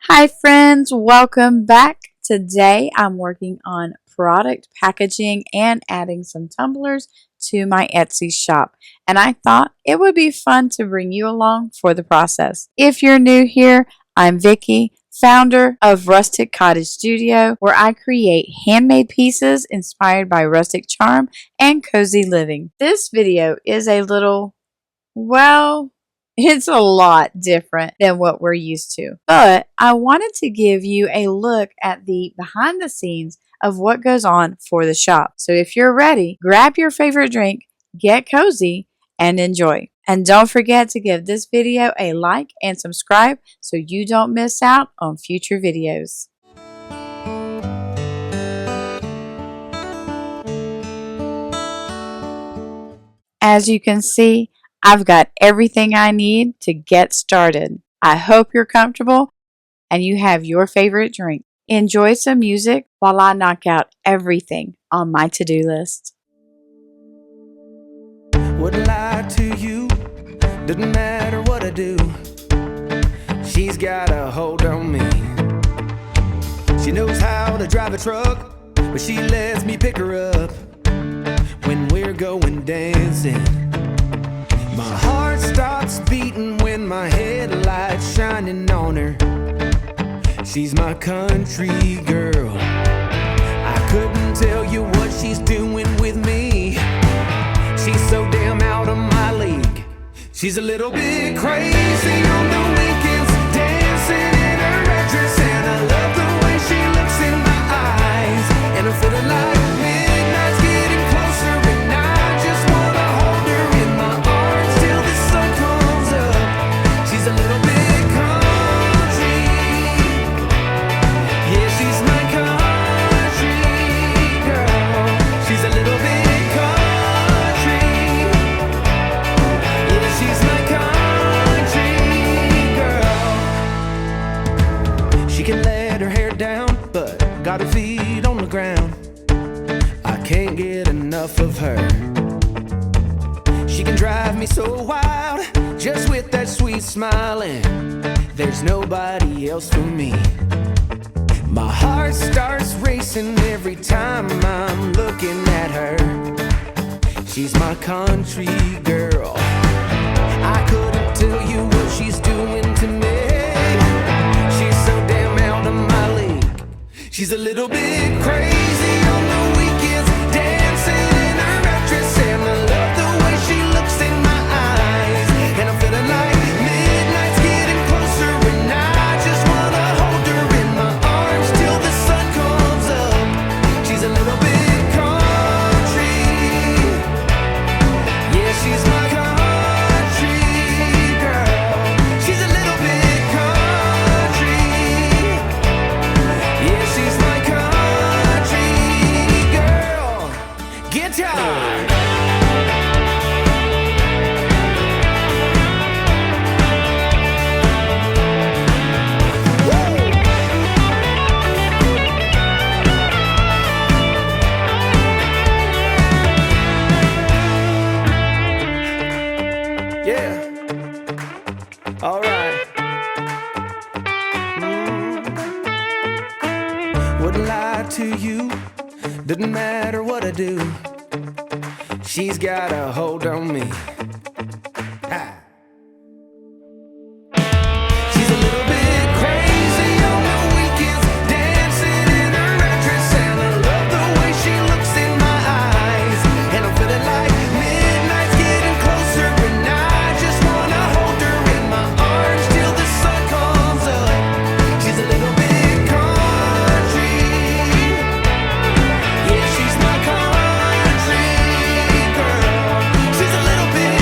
Hi friends, welcome back. Today I'm working on product packaging and adding some tumblers to my Etsy shop. And I thought it would be fun to bring you along for the process. If you're new here, I'm Vicky, founder of Rustic Cottage Studio, where I create handmade pieces inspired by rustic charm and cozy living. This video is it's a lot different than what we're used to. But I wanted to give you a look at the behind the scenes of what goes on for the shop. So if you're ready, grab your favorite drink, get cozy, and enjoy. And don't forget to give this video a like and subscribe so you don't miss out on future videos. As you can see, I've got everything I need to get started. I hope you're comfortable and you have your favorite drink. Enjoy some music while I knock out everything on my to-do list. Wouldn't lie to you, doesn't matter what I do. She's got a hold on me. She knows how to drive a truck, but she lets me pick her up when we're going dancing. My heart starts beating when my headlights shining on her. She's my country girl. I couldn't tell you what she's doing with me. She's so damn out of my league. She's a little bit crazy on the weekends, dancing in her red dress, and I love the way she looks in my eyes. And I'm feeling like midnight's getting closer, and I just wanna hold her in my arms till the sun comes up. She's a little bit country. Yeah, she's my country girl. She's a little bit country. Yeah, she's my country girl. She can let her hair down, but got her feet on the ground. I can't get enough of her. She can drive me so wild, just with that sweet smile, and there's nobody else for me. My heart starts racing every time I'm looking at her. She's my country girl. I couldn't tell you what she's doing to me. She's so damn out of my league. She's a little bit crazy on the weekends, dancing in her red dress, and I love the way she looks in my eyes. And I'm feeling like midnight's getting closer, and I just wanna hold her in my arms till the sun comes up. She's a little bit country. Yeah, she's my country girl. She's a little bit country. Yeah, she's my country girl. Guitar. Yeah. All right. Wouldn't lie to you, doesn't matter what I do. She's got a hold on me. Ha. She's a little bit crazy on the weekends, dancing in her red dress, and I love the way she looks in my eyes. And I'm feeling like midnight's getting closer, and I just wanna hold her in my arms till the sun comes up. She's a little bit country. Yeah, she's my country girl. She's a little bit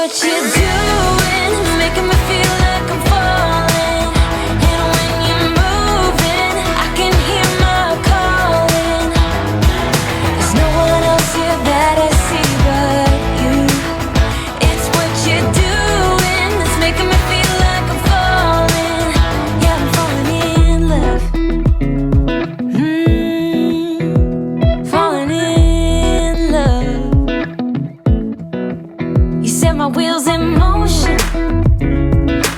what you're doing, making me feel like I'm falling. And when you're moving, I can hear my calling. There's no one else here that I see but you. It's what you're doing that's making me feel like I'm falling. Yeah, I'm falling in love. Falling in love. You set my wheels in motion.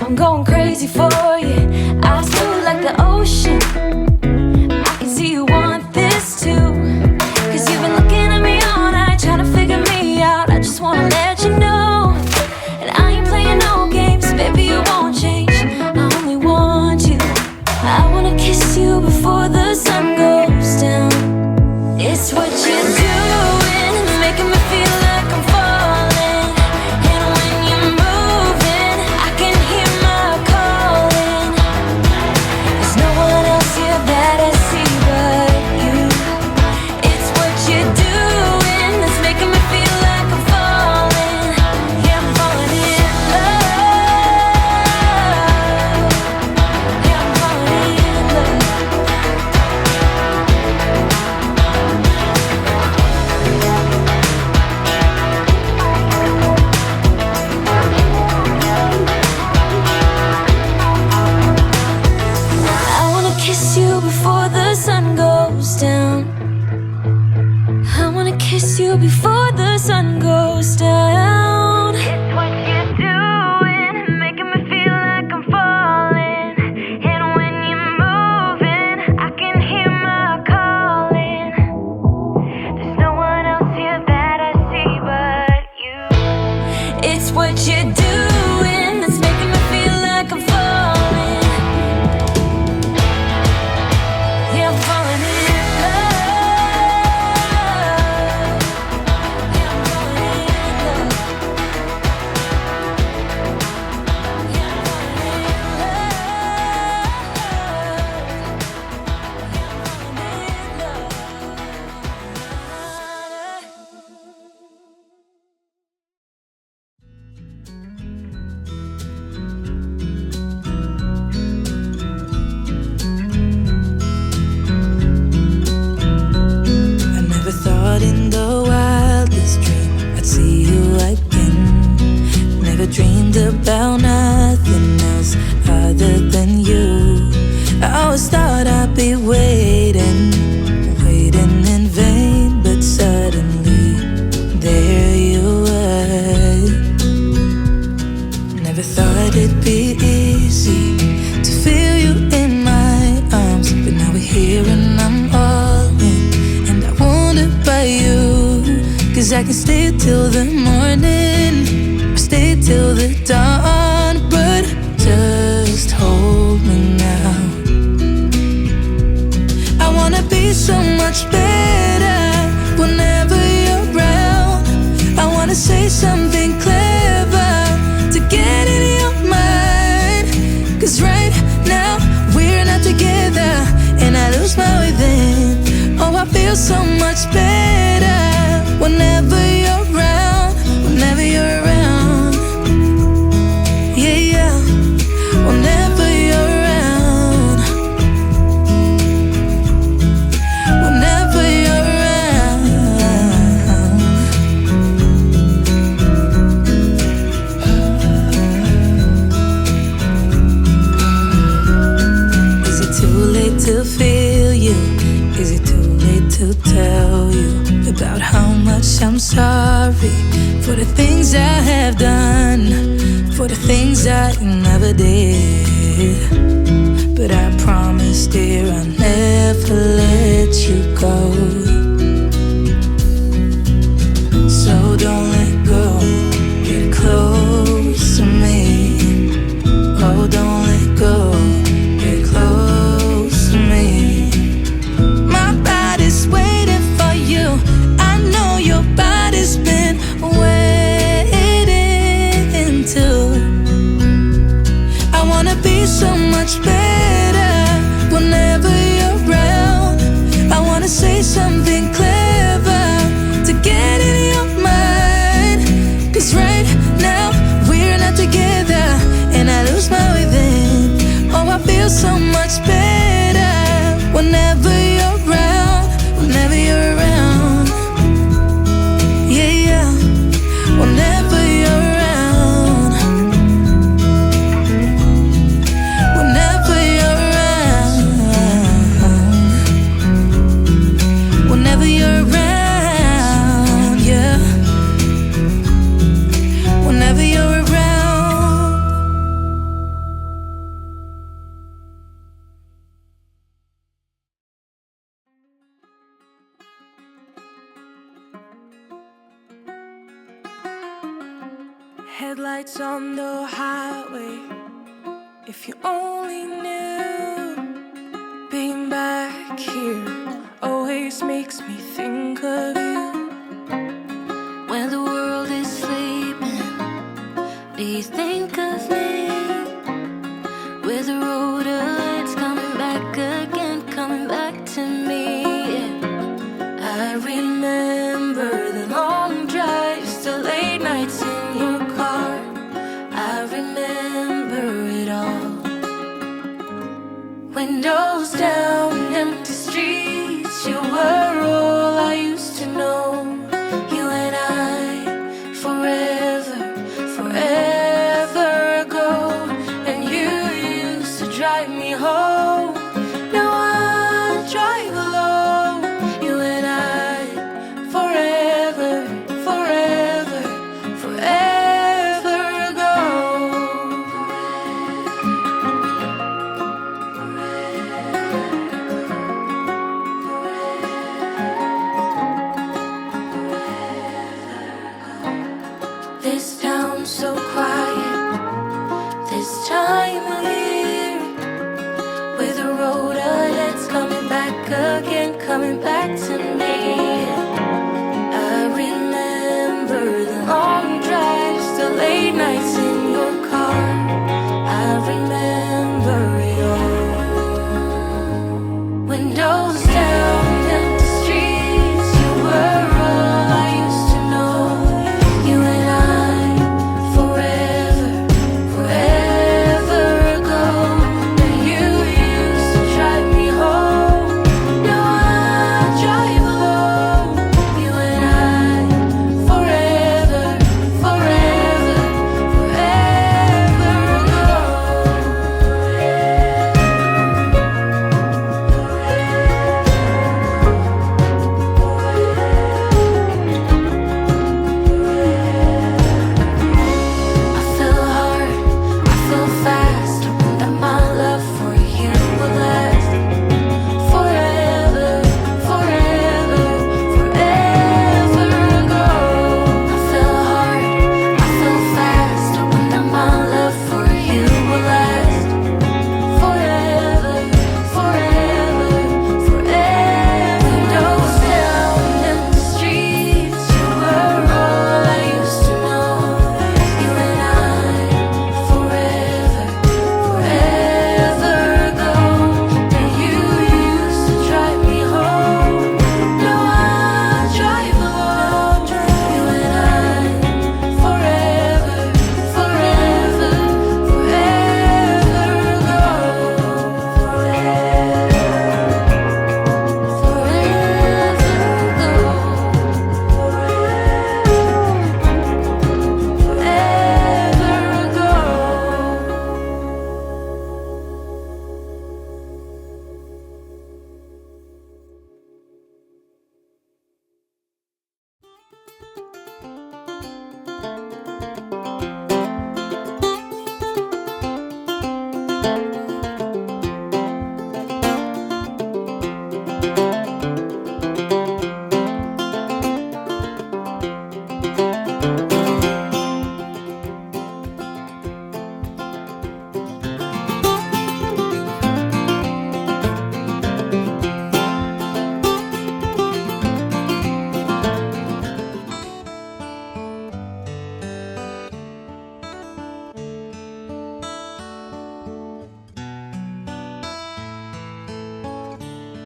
I'm going crazy for you. Eyes blue like the ocean. I can see you want this too. Cause you've been looking at me all night, trying to figure me out. I just wanna let you know, and I ain't playing no games. Baby, you won't change, I only want you. I wanna kiss you before the sun goes down. It's what you're doing, making me feel like I'm falling. And when you're moving, I can hear my calling. There's no one else here that I see but you. It's what you're doing that's making me feel like I'm falling. Yeah, I'm falling in love. Yeah, I'm falling in love. I wanna kiss you before the sun goes down. I wanna kiss you before the sun goes down. It's what you're doing, making me feel like I'm falling. And when you're moving, I can hear my calling. There's no one else here that I see but you. It's what you're doing that's making me feel like I'm falling. Yeah, I'm falling in love. Yeah, I'm falling in love. Yeah, I'm falling in love. I never thought in the wildest dream I'd see you again. Never dreamed about nothing else other than you. I always thought I'd be waiting, waiting in vain. But suddenly, there you were. Never thought it'd be easy to feel you in my arms. But now we're here and I'm all in, and I wonder by you. Cause I can stay till the morning, or stay till the dawn. But just hold me now. I wanna be so much better whenever you're around. I wanna say something clever to get in your mind. Cause right now we're not together, and I lose my way then. Oh, I feel so much better whenever you're around, whenever you're around. Yeah, yeah, whenever you're around, whenever you're around. Is it too late to feel you? Is it too late to tell you about how much I'm sorry for the things I have done, for the things I never did? But I promise, dear, I'll never let you go. So don't let go, get close to me. Oh, don't let go, get close to me. My body's waiting for you. I know your body's been waiting too. I wanna be so much better whenever you're around. I wanna say something clever to get in your mind. Cause right now feels so much better whenever you're around, whenever you're around. Yeah, yeah, whenever you're around, whenever you're around, whenever you're around, yeah, whenever you're around. Headlights on the highway. If you only knew, being back here always makes me think of you. When the world is sleeping, do you think of me? With the road ahead's coming back again, coming back to me. I remember the long drives, the late nights in your car. I remember it all. Windows down, empty streets, you were all I used to know. You and I, forever, forever ago. And you used to drive me home. Now I drive alone. You and I, forever, forever, forever ago. This town's so quiet this time of year.